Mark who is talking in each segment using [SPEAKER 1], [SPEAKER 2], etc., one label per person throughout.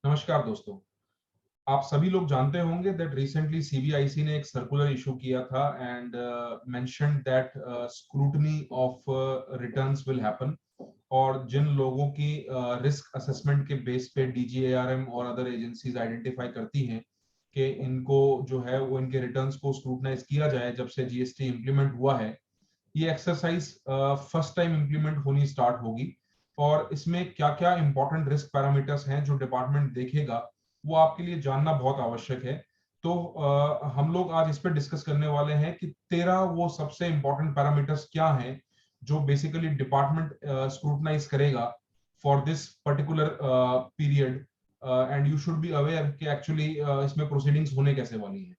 [SPEAKER 1] नमस्कार दोस्तों। आप सभी लोग जानते होंगे दैट रिसेंटली सीबीआईसी ने एक सर्कुलर इशू किया था and mentioned that scrutiny of returns will happen. और जिन लोगों की रिस्क असेसमेंट के बेस पे डीजीएआरएम और अदर एजेंसीज आइडेंटिफाई करती हैं कि इनको जो है वो इनके रिटर्न्स को स्क्रूटनाइज किया जाए जब से जीएसटी इंप्लीमेंट हुआ है, ये एक्सरसाइज फर्स्ट टाइम इंप्लीमेंट होनी स्टार्ट होगी। और इसमें क्या क्या इंपॉर्टेंट रिस्क पैरामीटर्स हैं जो डिपार्टमेंट देखेगा, वो आपके लिए जानना बहुत आवश्यक है। तो हम लोग आज इस पे डिस्कस करने वाले हैं कि 13 वो सबसे इंपॉर्टेंट पैरामीटर्स क्या हैं जो बेसिकली डिपार्टमेंट स्क्रूटनाइज करेगा for this particular period. And you should be aware कि एक्चुअली इसमें प्रोसीडिंग्स होने कैसे वाली हैं।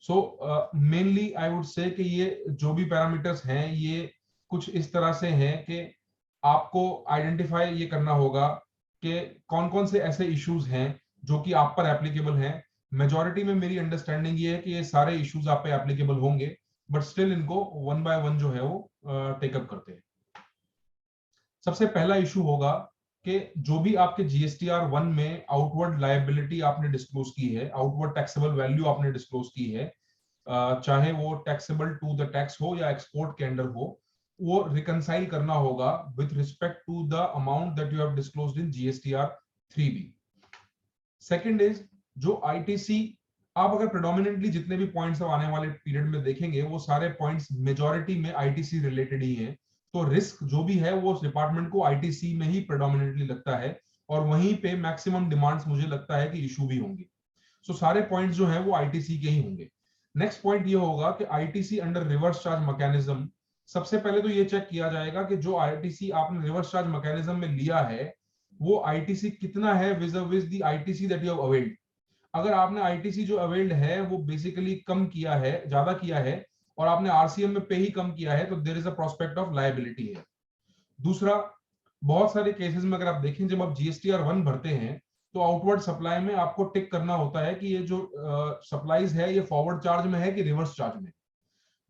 [SPEAKER 1] So mainly I would say कि ये जो भी पैरामीटर्स हैं ये कुछ इस तरह से हैं कि आपको आइडेंटिफाई ये करना होगा कि कौन कौन से ऐसे इश्यूज हैं जो कि आप पर एप्लीकेबल हैं। मेजॉरिटी में मेरी अंडरस्टैंडिंग ये है कि ये सारे इश्यूज आप पे एप्लीकेबल होंगे, बट स्टिल इनको वन बाय वन जो है वो टेकअप करते हैं। सबसे पहला इशू होगा कि जो भी आपके जीएसटीआर 1 में आउटवर्ड लायबिलिटी आपने डिस्क्लोज की है, आउटवर्ड टैक्सेबल वैल्यू आपने डिस्क्लोज की है, चाहे वो टैक्सेबल टू द टैक्स हो या एक्सपोर्ट के अंडर हो, वो रिकंसाइल करना होगा with respect to the amount that you have disclosed in GSTR 3B। Second is जो आईटीसी, आप अगर प्रेडोमिनेंटली जितने भी पॉइंट्स आने वाले पीरियड में देखेंगे वो सारे पॉइंट्स मेजॉरिटी में आईटीसी रिलेटेड ही हैं। तो रिस्क जो भी है वो उस डिपार्टमेंट को आईटीसी में ही प्रेडोमिनेंटली लगता है और वहीं पे मैक्सिमम डिमांड्स मुझे लगता है कि इशू भी होंगे। सो सारे पॉइंट्स जो है वो आईटीसी के ही होंगे। नेक्स्ट पॉइंट ये होगा कि ITC under reverse charge mechanism, सबसे पहले तो ये चेक किया जाएगा कि जो आईटीसी आपने रिवर्स चार्ज मैकेनिज्म में लिया है वो आईटीसी कितना है विज़ the ITC that you have availed. अगर आपने आईटीसी जो अवेल्ड है वो बेसिकली कम किया है, ज्यादा किया है, और आपने आरसीएम में पे ही कम किया है, तो there is a prospect of liability है। दूसरा, बहुत सारे केसेस में अगर आप देखें जब आप जीएसटीआर 1 भरते हैं तो आउटवर्ड सप्लाई में आपको टिक करना होता है कि ये जो सप्लाईज है ये फॉरवर्ड चार्ज में है कि रिवर्स चार्ज में।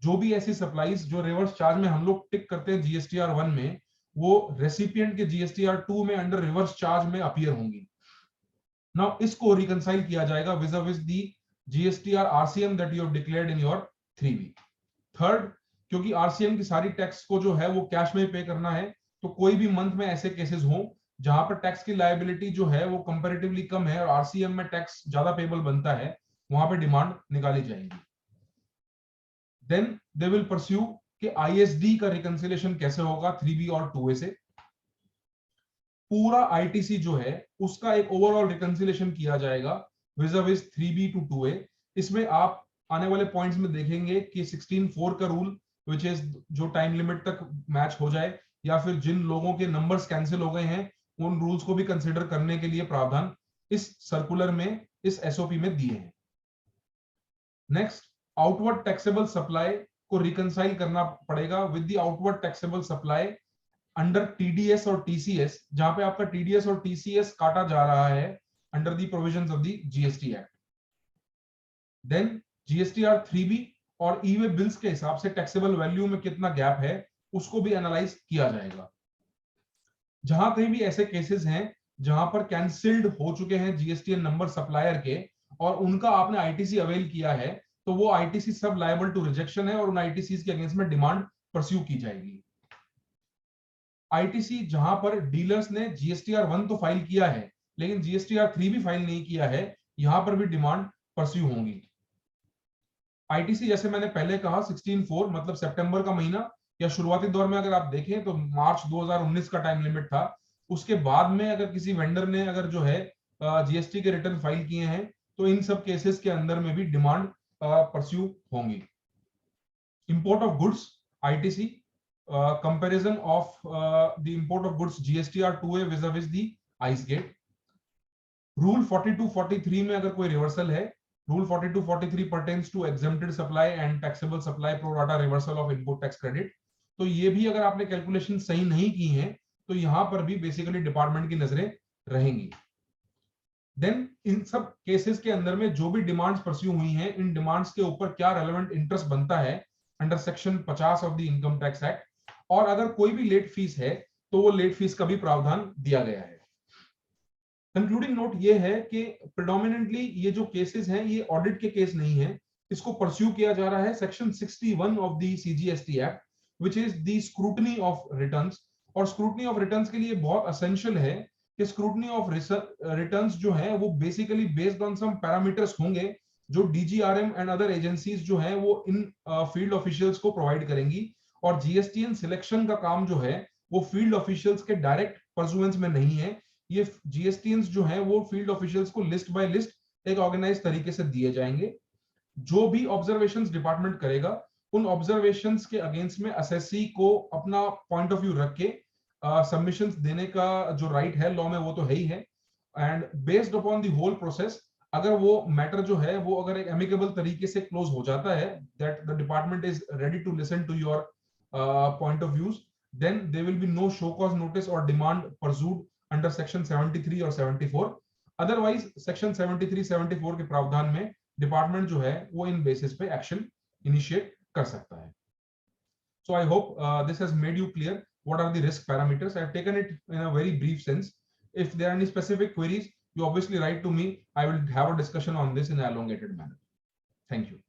[SPEAKER 1] जो भी ऐसी सप्लाईज जो रिवर्स चार्ज में हम लोग टिक करते हैं जीएसटीआर 1 में, वो रेसिपिएंट के जीएसटीआर 2 में अंडर रिवर्स चार्ज में अपीयर होंगी। नाउ इसको रिकंसाइल किया जाएगा विज़ दी GSTR RCM that you have declared in your 3B। Third, क्योंकि आरसीएम की सारी टैक्स को जो है वो कैश में पे करना है, तो कोई भी मंथ में ऐसे केसेस हो जहां पर टैक्स की लायबिलिटी जो है वो कंपैरेटिवली कम है और आरसीएम में टैक्स ज्यादा पेबल बनता है, वहां पे डिमांड निकाली जाएगी। देन दे विल परस्यू कि आईएसडी का रिकंसिलेशन कैसे होगा 3B और 2A से। पूरा आईटीसी जो है उसका एक ओवरऑल रिकंसिलेशन किया जाएगा विज़ 3B टू 2A। इसमें आप आने वाले पॉइंट्स में देखेंगे कि 16(4) का रूल विच इज जो टाइम लिमिट तक मैच हो जाए, या फिर जिन लोगों के नंबर्स कैंसिल हो गए हैं उन रूल्स को भी कंसिडर करने के लिए प्रावधान इस सर्कुलर में, इस एसओपी में दिए हैं। नेक्स्ट, आउटवर्ड टैक्सेबल सप्लाई को रिकंसाइल करना पड़ेगा with the outward taxable supply under TDS और टीसीएस, जहां पे आपका टीडीएस और टीसीएस काटा जा रहा है under the provisions of the GST act. Then GSTR 3B और ई वे बिल्स के हिसाब से टैक्सेबल वैल्यू में कितना गैप है उसको भी एनालाइज किया जाएगा। जहां कहीं भी ऐसे केसेस हैं जहां पर कैंसिल्ड हो चुके हैं जीएसटी नंबर सप्लायर के और उनका आपने आईटीसी अवेल किया है, तो वो आईटीसी सब लायबल टू रिजेक्शन है और उन आईटीसी के अगेंस्ट में डिमांड परस्यू की जाएगी। आईटीसी जहां पर डीलर्स ने जीएसटीआर 1 तो फाइल किया है लेकिन जीएसटीआर 3 भी फाइल नहीं किया है, यहां पर भी डिमांड परस्यू होंगी। आईटीसी जैसे मैंने पहले कहा 16(4) मतलब सितंबर का महीना, या शुरुआती दौर में अगर आप देखें तो मार्च 2019 का टाइम लिमिट था। उसके बाद में अगर किसी वेंडर ने अगर जो है जीएसटी के रिटर्न फाइल किए हैं तो इन सब केसेस के अंदर में भी डिमांड परस्यू होंगी। Import of goods ITC, comparison of the import of goods GSTR 2A viz the ice gate. Rule 42-43 में अगर कोई रिवर्सल है, rule 42-43 pertains to exempted supply and taxable supply pro rata reversal of input tax credit। तो ये भी अगर आपने calculation सही नहीं की है तो यहां पर भी बेसिकली डिपार्टमेंट की नजरें रहेंगी। देन इन सब केसेस के अंदर में जो भी डिमांड्स परस्यू हुई हैं, इन डिमांड्स के ऊपर क्या रेलेवेंट इंटरेस्ट बनता है under section 50 of the income tax act, और अगर कोई भी लेट फीस है तो वो लेट फीस का भी प्रावधान दिया गया है। कंक्लूडिंग नोट ये है कि प्रेडोमिनेंटली ये जो केसेस हैं ये ऑडिट के केस नहीं है, इसको परस्यू किया जा रहा है section 61 of the CGST act which is the scrutiny of returns. और स्क्रूटनी ऑफ रिटर्न्स के लिए बहुत असेंशियल है कि स्क्रूटनी ऑफ रिटर्न्स जो है वो basically based on some parameters होंगे जो डीजीआरएम एंड अदर एजेंसीज जो है वो इन फील्ड ऑफिशियल्स को प्रोवाइड करेंगी। और जीएसटीएन सिलेक्शन का काम जो है वो फील्ड ऑफिशियल्स के डायरेक्ट परसुएंस में नहीं है, ये जीएसटीएंस जो है वो फील्ड ऑफिशियल्स को लिस्ट बाय लिस्ट एक ऑर्गेनाइज तरीके से दिए जाएंगे। जो भी ऑब्जर्वेशंस डिपार्टमेंट करेगा उन ऑब्जर्वेशंस के अगेंस्ट में असेसी को अपना पॉइंट ऑफ व्यू रख के सबमिशंस देने का जो राइट है लॉ में वो तो है ही है। And based upon the whole process अगर वो मैटर जो है वो अगर एक एमिकेबल तरीके से क्लोज हो जाता है, that the department is ready to listen to your point of views, then there will be no show cause notice or demand pursued under section 73 or 74। otherwise section 73 74 के प्रावधान में डिपार्टमेंट जो है वो इन बेसिस पे एक्शन इनिशिएट कर सकता है। So I hope this has made you clear what are the risk parameters. I have taken it in a very brief sense. If there are any specific queries, you obviously write to me. I will have a discussion on this in an elongated manner. Thank you.